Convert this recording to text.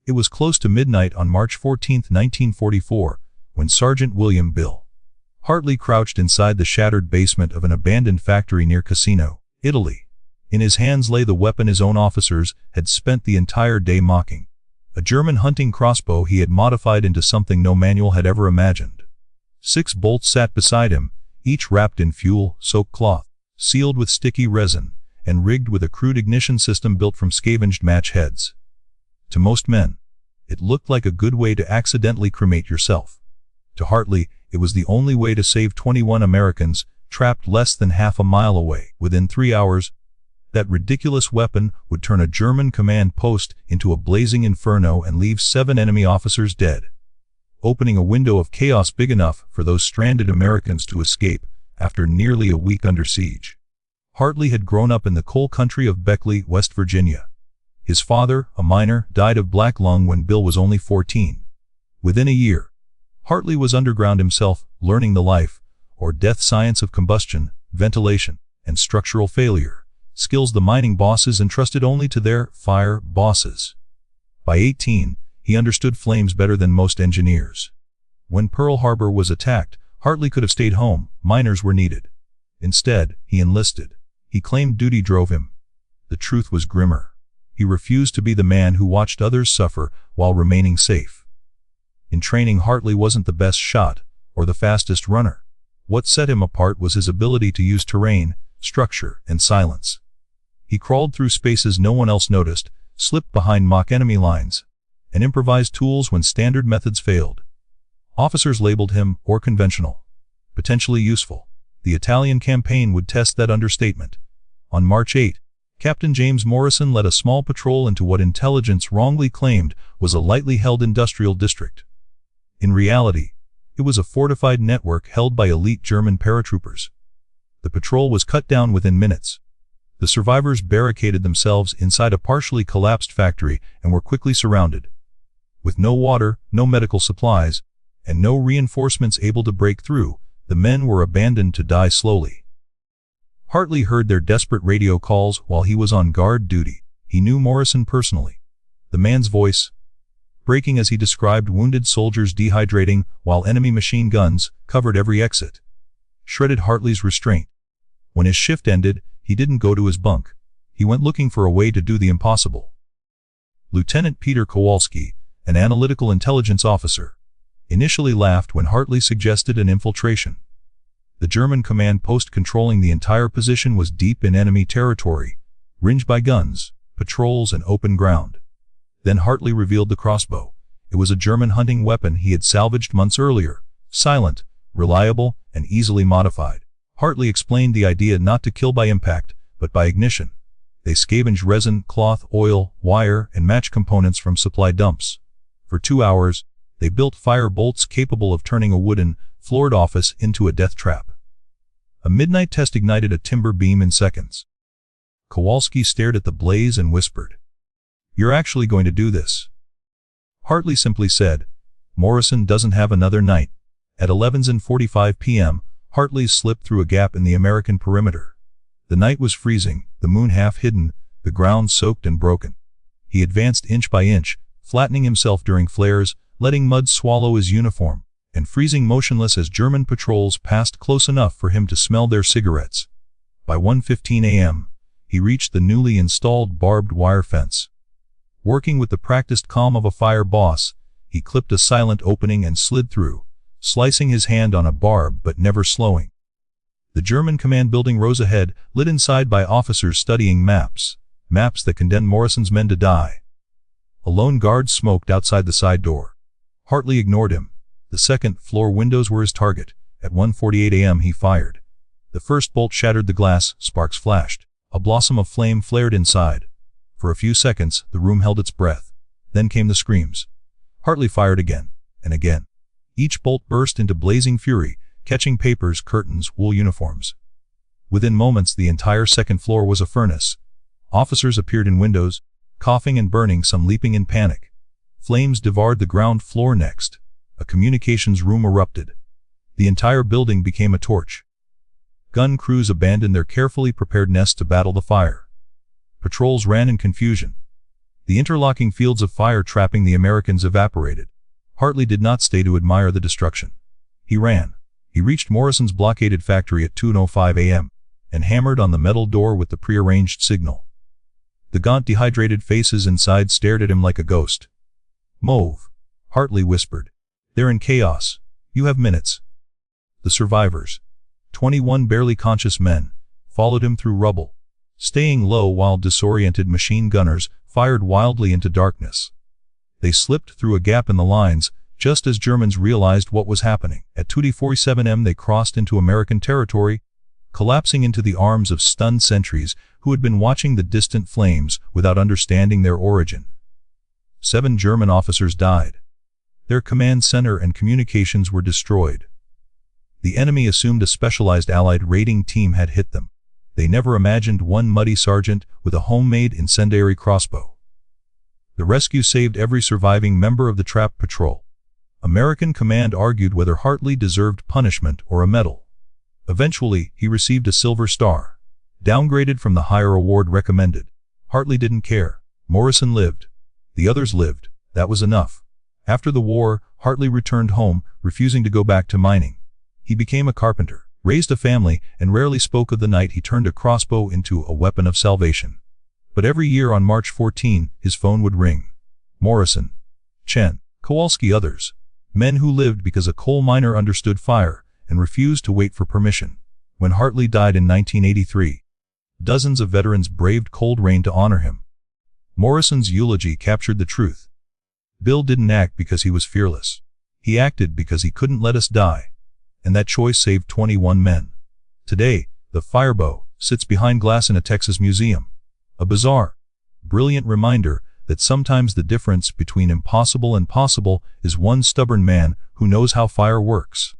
It was close to midnight on March 14, 1944, when Sergeant William Bill Hartley crouched inside the shattered basement of an abandoned factory near Cassino, Italy. In his hands lay the weapon his own officers had spent the entire day mocking. A German hunting crossbow he had modified into something no manual had ever imagined. 6 bolts sat beside him, each wrapped in fuel-soaked cloth, sealed with sticky resin, and rigged with a crude ignition system built from scavenged match heads. To most men, it looked like a good way to accidentally cremate yourself. To Hartley, it was the only way to save 21 Americans, trapped less than half a mile away. Within 3 hours, that ridiculous weapon would turn a German command post into a blazing inferno and leave 7 enemy officers dead, opening a window of chaos big enough for those stranded Americans to escape after nearly a week under siege. Hartley had grown up in the coal country of Beckley, West Virginia. His father, a miner, died of black lung when Bill was only 14. Within a year, Hartley was underground himself, learning the life or death science of combustion, ventilation, and structural failure, skills the mining bosses entrusted only to their fire bosses. By 18, he understood flames better than most engineers. When Pearl Harbor was attacked, Hartley could have stayed home. Miners were needed. Instead, he enlisted. He claimed duty drove him. The truth was grimmer. He refused to be the man who watched others suffer while remaining safe. In training, Hartley wasn't the best shot or the fastest runner. What set him apart was his ability to use terrain, structure, and silence. He crawled through spaces no one else noticed, slipped behind mock enemy lines, and improvised tools when standard methods failed. Officers labeled him or conventional, potentially useful. The Italian campaign would test that understatement. On March 8, Captain James Morrison led a small patrol into what intelligence wrongly claimed was a lightly held industrial district. In reality, it was a fortified network held by elite German paratroopers. The patrol was cut down within minutes. The survivors barricaded themselves inside a partially collapsed factory and were quickly surrounded. With no water, no medical supplies, and no reinforcements able to break through, the men were abandoned to die slowly. Hartley heard their desperate radio calls while he was on guard duty. He knew Morrison personally. The man's voice, breaking as he described wounded soldiers dehydrating while enemy machine guns covered every exit, shredded Hartley's restraint. When his shift ended, he didn't go to his bunk. He went looking for a way to do the impossible. Lieutenant Peter Kowalski, an analytical intelligence officer, initially laughed when Hartley suggested an infiltration. The German command post controlling the entire position was deep in enemy territory, ringed by guns, patrols, and open ground. Then Hartley revealed the crossbow. It was a German hunting weapon he had salvaged months earlier, silent, reliable, and easily modified. Hartley explained the idea not to kill by impact, but by ignition. They scavenged resin, cloth, oil, wire, and match components from supply dumps. For 2 hours, they built fire bolts capable of turning a wooden, floored office into a death trap. A midnight test ignited a timber beam in seconds. Kowalski stared at the blaze and whispered, "You're actually going to do this?" Hartley simply said, "Morrison doesn't have another night." At 11:45 p.m., Hartley slipped through a gap in the American perimeter. The night was freezing, the moon half hidden, the ground soaked and broken. He advanced inch by inch, flattening himself during flares, letting mud swallow his uniform, and freezing motionless as German patrols passed close enough for him to smell their cigarettes. By 1:15 a.m., he reached the newly installed barbed wire fence. Working with the practiced calm of a fire boss, he clipped a silent opening and slid through, slicing his hand on a barb but never slowing. The German command building rose ahead, lit inside by officers studying maps that condemned Morrison's men to die. A lone guard smoked outside the side door. Hartley ignored him. The second-floor windows were his target. At 1:48 a.m. he fired. The first bolt shattered the glass, sparks flashed. A blossom of flame flared inside. For a few seconds, the room held its breath. Then came the screams. Hartley fired again, and again. Each bolt burst into blazing fury, catching papers, curtains, wool uniforms. Within moments, the entire second floor was a furnace. Officers appeared in windows, coughing and burning, some leaping in panic. Flames devoured the ground floor next. A communications room erupted. The entire building became a torch. Gun crews abandoned their carefully prepared nests to battle the fire. Patrols ran in confusion. The interlocking fields of fire trapping the Americans evaporated. Hartley did not stay to admire the destruction. He ran. He reached Morrison's blockaded factory at 2:05 a.m. and hammered on the metal door with the prearranged signal. The gaunt, dehydrated faces inside stared at him like a ghost. "Move," Hartley whispered. "They're in chaos. You have minutes." The survivors, 21 barely conscious men, followed him through rubble, staying low while disoriented machine gunners fired wildly into darkness. They slipped through a gap in the lines just as Germans realized what was happening. At 2:47 am they crossed into American territory, collapsing into the arms of stunned sentries who had been watching the distant flames without understanding their origin. 7 German officers died. Their command center and communications were destroyed. The enemy assumed a specialized Allied raiding team had hit them. They never imagined one muddy sergeant with a homemade incendiary crossbow. The rescue saved every surviving member of the trap patrol. American command argued whether Hartley deserved punishment or a medal. Eventually, he received a Silver Star, downgraded from the higher award recommended. Hartley didn't care. Morrison lived. The others lived. That was enough. After the war, Hartley returned home, refusing to go back to mining. He became a carpenter, raised a family, and rarely spoke of the night he turned a crossbow into a weapon of salvation. But every year on March 14, his phone would ring. Morrison, Chen, Kowalski, others. Men who lived because a coal miner understood fire and refused to wait for permission. When Hartley died in 1983, dozens of veterans braved cold rain to honor him. Morrison's eulogy captured the truth. Bill didn't act because he was fearless. He acted because he couldn't let us die. And that choice saved 21 men. Today, the firebow sits behind glass in a Texas museum. A bizarre, brilliant reminder that sometimes the difference between impossible and possible is one stubborn man who knows how fire works.